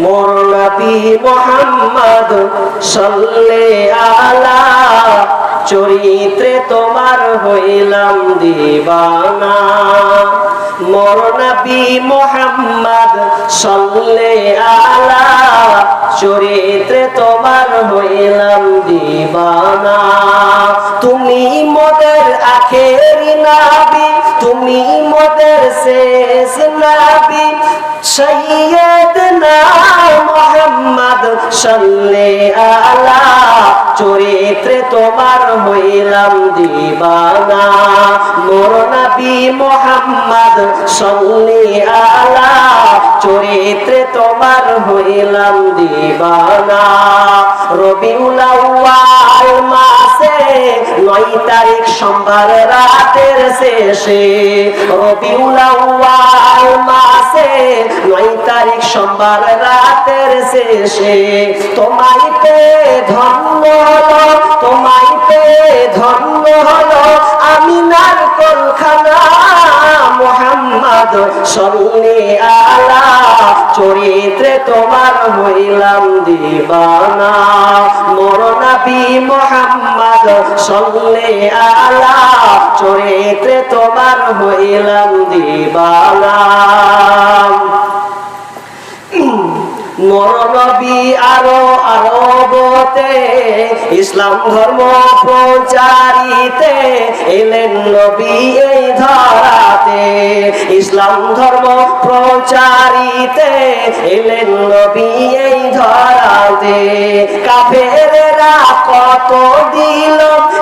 মোর নবী মুহাম্মদ সাল্লাল্লাহু আলা চরিত্রে তোমার হইলাম দিবানা। মোর নবী মুহাম্মদ সাল্লাল্লাহু আলা চরিত্রে তোমার হইলাম দিবানা। তুমি মোদের আখেরি নবী, তুমি মোদের শেষ নবী, সাইয়্যিদনা মুহাম্মদ সাল্লাল্লাহু আলা চরিত্রে তোমার হইলাম দিবানা। মোর নবী মুহাম্মদ সাল্লাল্লাহু আলা চরিত্রে তোমার হইলাম দিবানা। রবিউল আউয়াল মাসে 9 তারিখ সোমবার রাতের শেষে, রবিউল আউয়াল মাসে 9 তারিখ সোমবার রাতের শেষে, তোমায় পেয়ে ধন্য হলো, তোমায় পেয়ে ধন্য হলো আমিনার কোলখানা। মুহাম্মদ সাল্লাল্লাহু আলা চরিত্রে তোমার হইলাম দিবানা। মোর নবী মুহাম্মদ সাল্লাল্লাহু আলা চরিত্রে তোমার হইলাম দিবানা। মোর নবী আরবতে ইসলাম ধর্ম প্রচারিতে এলেন নবী এই ধরাতে, ইসলাম ধর্ম প্রচারিতে এলেন নবী এই ধরাতে। কাফেরেরা কত দিল,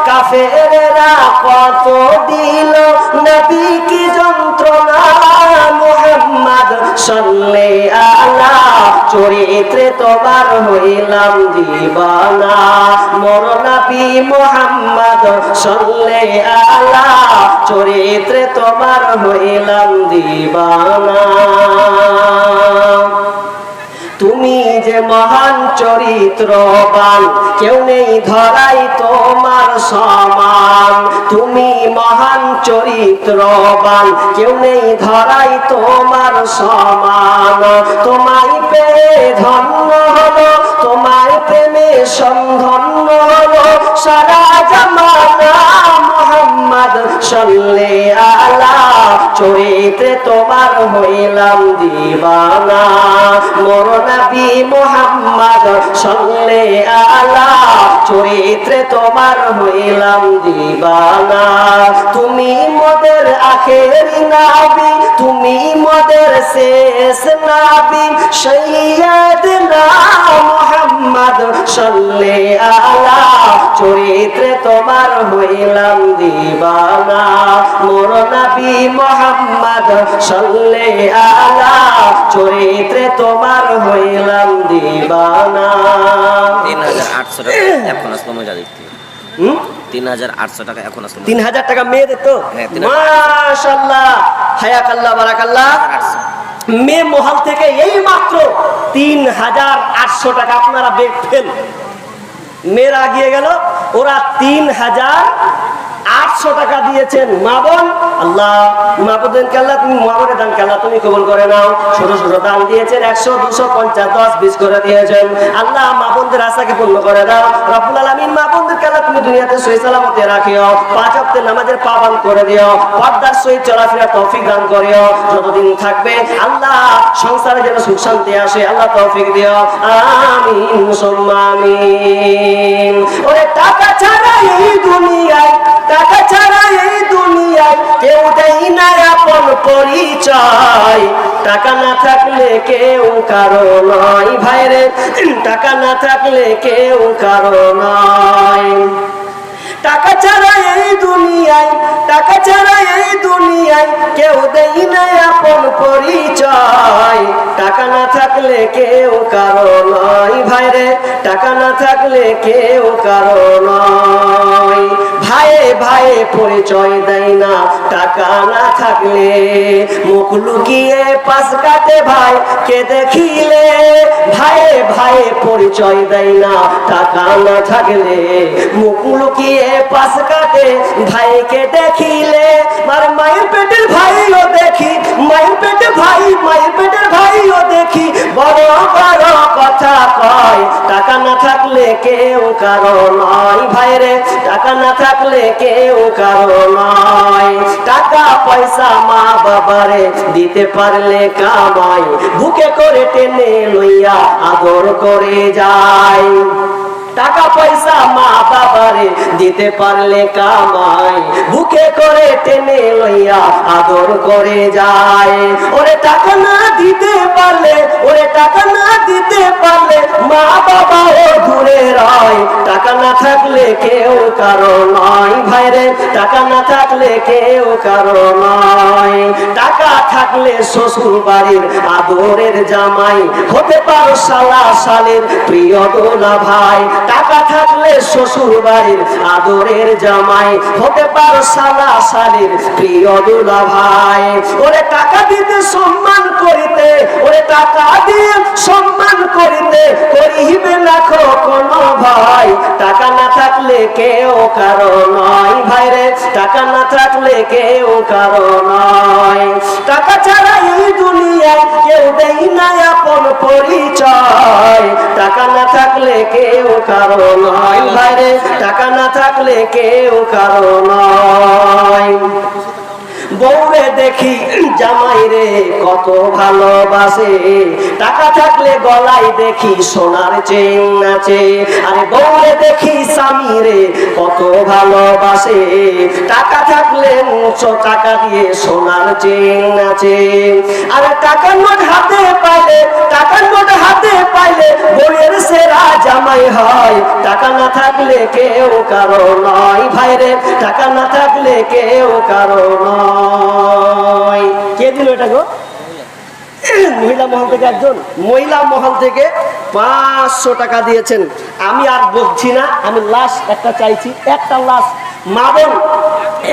কাফেরেরা কত দিল নবী কি যন্ত্রণা। মুহাম্মদ সাল্লাল্লাহু আলা চরিত্রে তোমার হইলাম দিবানা। মোর নবী মুহাম্মদ সাল্লাল্লাহু আলা চরিত্রে তোমার হইলাম দিবানা। তুমি যে মহান চরিত্রবান, কেউ নেই ধরাই তোমার সমান। তুমি মহান চরিত্রবান, কেউ নেই ধরাই তোমার সমান। তোমায় পেয়ে ধন্য হলো, তোমায় প্রেমে সন্ধন্য হলো সারা জামানা। মুহাম্মদ সাল্লাল্লাহু আলা চরিত্রে তোমার হইলাম দিবানা। মোর নবী মুহাম্মদ সাল্লাল্লাহু আলা চরিত্রে তোমার হইলাম দিবানা। তুমি মোদের আখেরি নবী, তুমি মোদের শেষ নবী, সাইয়্যিদনা মুহাম্মদ সাল্লাল্লাহু আলা চরিত্রে তোমার হইলাম দিবানা। মোর নবী মুহাম্মদ সাল্লাল্লাহু আলা চরিত্রে তোমার হইলাম দিবানা। 3800 টাকা এখন আসলো মজা দেখতে। 3800 টাকা এখন আসলো। 3000 টাকা মেয়েদের তো মাশাআল্লাহ, হায়াকাল্লাহ, বারাকাল্লাহ। মেয়ে মহল থেকে এই মাত্র 3800 টাকা আপনারা বেগ ফেল। মেয়েরা গিয়ে গেল, ওরা 3800 টাকা দিয়েছেন। মা বোন, আল্লাহ মা বোনকে আল্লাহ তুমি মা বোনের দানকে আল্লাহ তুমি কবুল করে নাও। ছোট ছোট দান দিয়েছেন, 100, 200, 50, 10, 20 করে দিয়েছেন। আল্লাহ মা বোনদের আশাকে পূর্ণ করে দাও রব্বুল আলামিন। মা বোনদেরকে আল্লাহ তুমি দুনিয়াতে সহি সালামতে রাখিও, 5 ওয়াক্তের নামাজের পাবন করে দিও, পর্দার সহিত চলাফেরা তৌফিক দান করিও। যতদিন থাকবে আল্লাহ সংসারে যেন সুখ শান্তি আসে আল্লাহ তৌফিক দিও। আমিন সুম্মা আমিন। ওরে টাকা ছাড়া এই দুনিয়ায়, টাকা ছাড়া এই দুনিয়ায় কেউ দেয় না আপন পরিচয়। টাকা না থাকলে কেউ কারো নয় ভাইরে, টাকা না থাকলে কেউ কারো নয়। টাকা ছাড়া এই দুনিয়ায়, টাকা ছাড়া এই দুনিয়ায় কেউ দেয় না আপন পরিচয়। টাকা না থাকলে কেউ কারো নয় ভাইরে, টাকা না থাকলে কেউ কারো নয়। ভাইয়ে ভাইয়ে পরিচয় দেয় না টাকা না থাকলে, মুখ লুকিয়ে পাশ কাটে ভাই কে দেখিলে। ভাইয়ে ভাই পরিচয় দেয় না, টাকা না থাকলে মুখ লুকিয়ে পাশ কাটে ভাইকে দেখিলে। আর মায়ের পেটের ভাইও দেখি, মায়ের পেটে ভাই, মায়ের পেটের ভাইও দেখি বড় বড় কথা কয়, টাকা না থাকলে কেউ কারো নয় ভাইরে, টাকা না থাকলে কেউ কারো নয়। টাকা পয়সা মা বাবারে দিতে পারলে কামাই, বুকে করে টেনে লইয়া আদর করে যায়। টাকা পয়সা মা বাবারে দিতে পারলে কামাই, বুকে করে টেনে লইয়া আদর করে যায়। ওরে টাকা না দিতে পারলে, ওরে টাকা না দিতে পারলে মা বাবাও দূরে রয়, টাকা না থাকলে কেউ কারো নয় ভাইরে, টাকা না থাকলে কেউ কারো নয়। টাকা থাকলে শ্বশুর বাড়ির আদরের জামাই, হতে পারো শালা শালের প্রিয় দোলা ভাই। টাকা থাকলে শ্বশুর বাড়ির আদরের জামাই, হতে পারো শালা শালের প্রিয় দোলা ভাই। ওরে টাকা দিতে সম্মান করিতে, ওরে টাকা দিয়ে সম্মান করিতে করিবে না কোনো ভাই, টাকা না থাকলে কেউ কারো নয় ভাইরে, টাকা না থাকলে কেউ কারো নয়। টাকা ছাড়া এই দুনিয়ায় কেউ দেই না আপন পরিচয়, টাকা না থাকলে কেউ কারো নয় ভাইরে, টাকা না থাকলে কেউ কারো নয়। বউরে দেখি জামাই রে কত ভালোবাসে, টাকা থাকলে গলায় দেখি সোনার চেন আছে। আরে বউরে দেখি স্বামী রে কত ভালোবাসে, টাকা থাকলে টাকা দিয়ে সোনার চেন আছে। আরে টাকার নোট হাতে পাইলে, টাকার নোট হাতে পাইলে বউয়ের সেরা জামাই হয়, টাকা না থাকলে কেউ কারো নয় ভাইরে, টাকা না থাকলে কেউ কারো নয়। কে দিল এটা গো? মহিলা মহল থেকে একজন, মহিলা মহল থেকে 500 টাকা দিয়েছেন। আমি আর বলছি না, আমি লাস্ট একটা চাইছি, একটা লাস্ট মা বোন,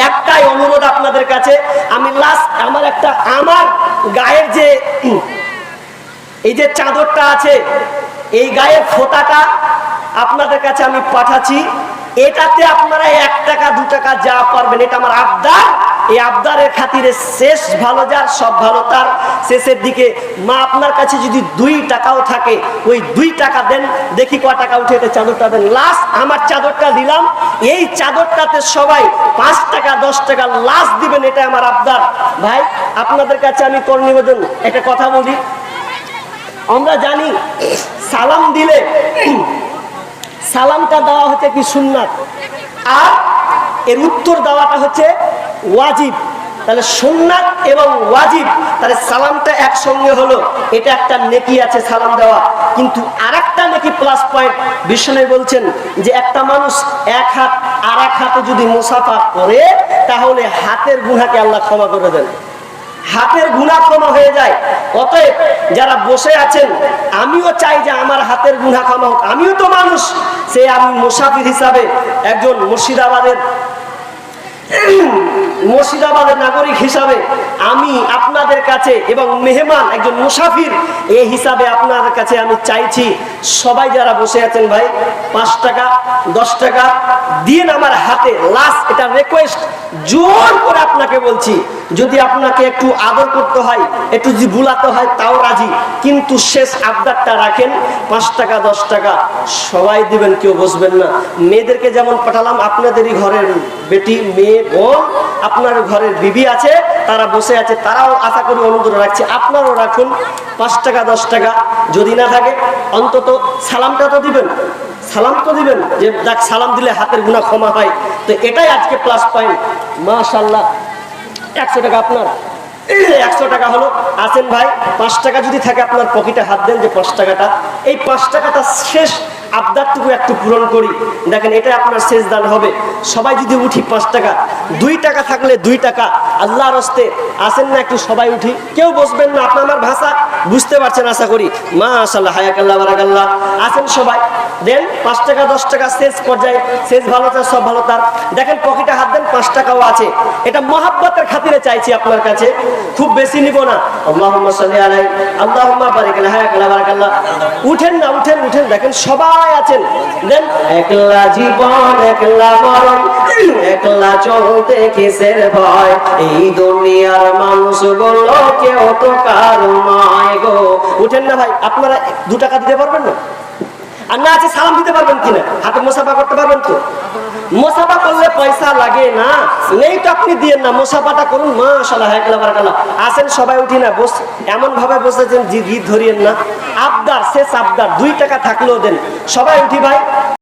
একটাই অনুরোধ আপনাদের কাছে। আমি লাস্ট আমার একটা, আমার গায়ের যে এই যে চাদরটা আছে, এই গায়ের ফোঁটাটা আপনাদের কাছে আমি পাঠাচ্ছি। এটাতে আপনারা 1 টাকা 2 টাকা যা পারবেন, এটা আমার আবদার। এই আবদারের খাতিরে শেষ ভালো যার সব ভালো তার, শেষের দিকে মা আপনার কাছে যদি 2 টাকাও থাকে, ওই 2 টাকা দেন, দেখি ক টাকা উঠে এটা চাদরটা দেন। লাস্ট আমার চাদরটা দিলাম, এই চাদরটাতে সবাই 5 টাকা 10 টাকা লাস্ট দিবেন, এটা আমার আবদার। ভাই আপনাদের কাছে আমি কর নিবেদন, একটা কথা বলি। আমরা জানি সালাম দিলে সালামটা দেওয়া হচ্ছে কি সুন্নাত, আর এর উত্তর দেওয়াটা হচ্ছে ওয়াজিব। তাহলে সুন্নাত এবং ওয়াজিব, তাহলে সালামটা একসঙ্গে হলো, এটা একটা নেকি আছে সালাম দেওয়া। কিন্তু আরেকটা নেকি প্লাস পয়েন্ট, বিষ্ণু বলছেন যে একটা মানুষ এক হাত আর এক হাতে যদি মুসাফা করে, তাহলে হাতের গুনাহকে আল্লাহ ক্ষমা করে দেন, হাতের গুনাহ ক্ষমা হয়ে যায়। অতএব যারা বসে আছেন, আমিও চাই যে আমার হাতের গুনাহ ক্ষমা হোক, আমিও তো মানুষ। সে আমি মুসাফির হিসাবে একজন মুর্শিদাবাদের নাগরিক হিসাবে আমি আপনাদের কাছে, এবং মেহমান একজন মুসাফির এই হিসাবে আপনাদের কাছে আমি চাইছি, সবাই যারা বসে আছেন ভাই 5 টাকা 10 টাকা দিন আমার হাতে। লাস্ট এটা রিকোয়েস্ট, জোর করে আপনাকে বলছি, যদি আপনাকে একটু আদর করতে হয়, একটু যদি বুলাতে হয় তাও রাজি, কিন্তু শেষ আবদারটা রাখেন, 5 টাকা 10 টাকা সবাই দিবেন, কেউ বসবেন না। মেয়েদেরকে যেমন পাঠালাম, আপনাদেরই ঘরের বেটি মেয়ে বোন, আপনার ঘরের বিবি আছে, তারা বসে আছে, তারাও আশা করি অনুরোধ রাখছে, আপনারাও রাখুন 5 টাকা 10 টাকা। যদি না থাকে অন্তত সালামটা তো দিবেন, সালাম তো দিবেন, যে যাক সালাম দিলে হাতের গুনাহ ক্ষমা হয়। তো এটাই আজকে প্লাস পয়েন্ট। মাশাআল্লাহ 100 টাকা আপনার, 100 টাকা হলো। আসেন ভাই, 5 টাকা যদি থাকে আপনার পকেটে হাত দেন, যে 5 টাকাটা, এই 5 টাকাটা শেষ আবদারটুকু একটু পূরণ করি। দেখেন এটা আপনার শেষ দান হবে। সবাই যদি উঠি 5 টাকা, 2 টাকা থাকলে 2 টাকা আল্লাহর হস্তে আসেন না, একটু সবাই উঠি। কেউ বসবেন না, আপনার আমার ভাষা বুঝতে পারছেন আশা করি। মাশাআল্লাহ, হায়াকাল্লাহ, বারাকাল্লাহ। আসেন সবাই, দেন 5 টাকা 10 টাকা শেষ পর্যায়ে, শেষ ভালো তার সব ভালো তার। দেখেন পকেটে হাত দেন, 5 টাকাও আছে। এটা মহাব্বতের খাতিরে চাইছি আপনার কাছে, খুব বেশি নিব না। আল্লাহুম্মা সাল্লি আলাইহি, আল্লাহুম্মা বারিক আলাইহি, হায়াকাল্লাহ, বারাকাল্লাহ। উঠেন না, উঠেন উঠেন, দেখেন সবাই আছেন। দেন একলা জীবন একলা মরণ, একলা চলতে কিসের ভয়, এই দুনিয়ার মানুষগুলো কেউ তো কারো নয় গো। উঠেন না ভাই, আপনারা 2 টাকা দিতে পারবেন না? আর না আছে সালাম দিতে পারবেন কিনা? হাতে মোসাফা করতে পারবেন তো? মোসাফা করলে পয়সা লাগে না, নেই তো আপনি দিয়েন না, মোসাফাটা করুন। মাশাআল্লাহ, হায়াকাল্লাহ, বারাকাল্লাহ। আসেন সবাই উঠি না, বস এমন ভাবে বসেছেন জিদ ধরিয়েন না। আবদার, শেষ আবদার, 2 টাকা থাকলেও দেন। সবাই উঠি ভাই।